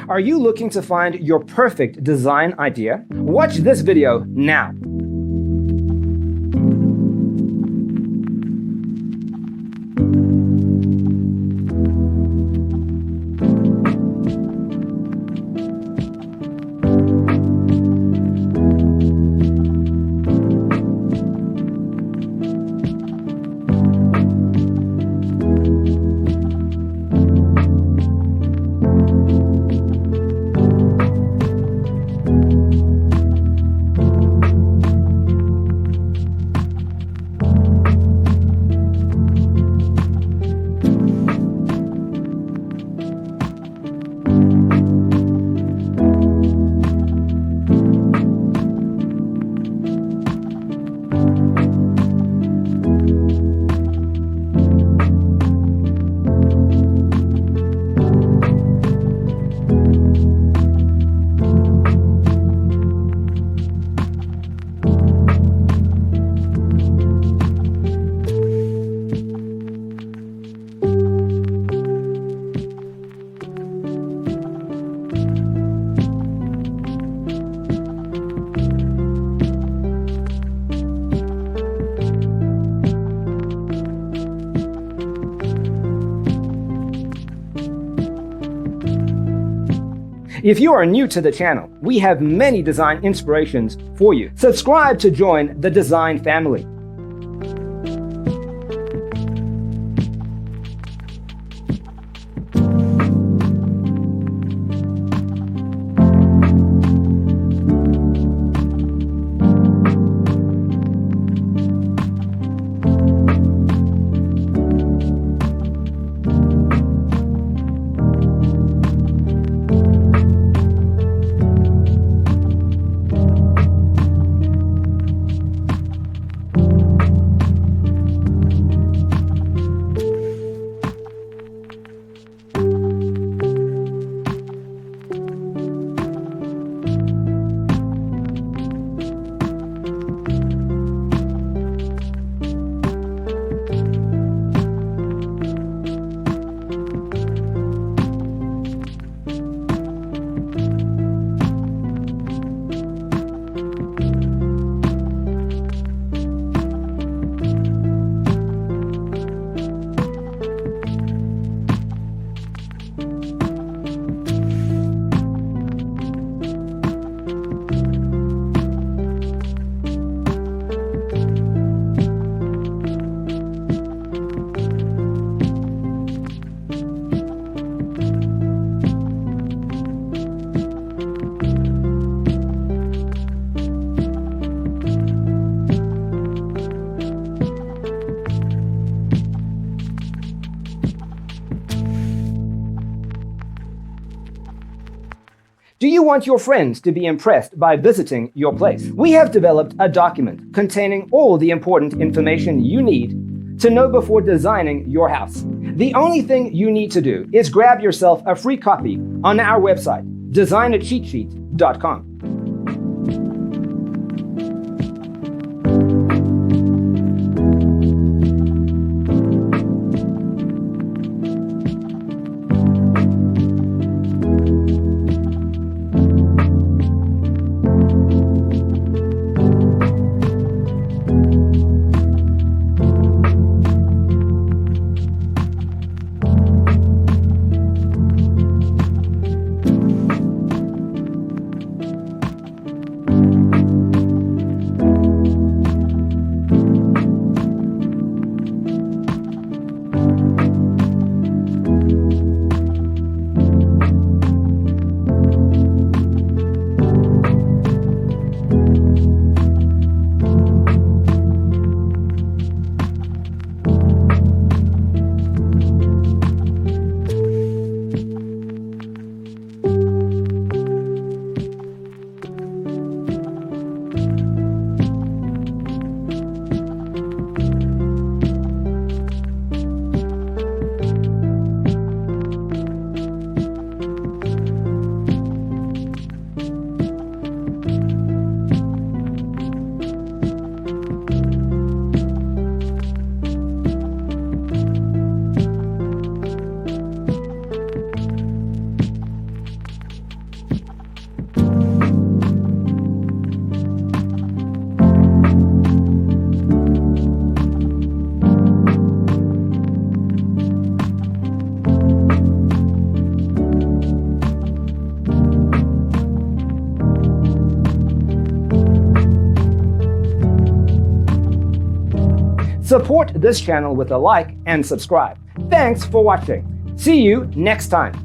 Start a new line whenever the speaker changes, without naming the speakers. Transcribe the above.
Are you looking to find your perfect design idea? Watch this video now. If you are new to the channel, we have many design inspirations for you. Subscribe to join the design family. Do you want your friends to be impressed by visiting your place? We have developed a document containing all the important information you need to know before designing your house. The only thing you need to do is grab yourself a free copy on our website, designacheatsheet.com. Support this channel with a like and subscribe. Thanks for watching. See you next time.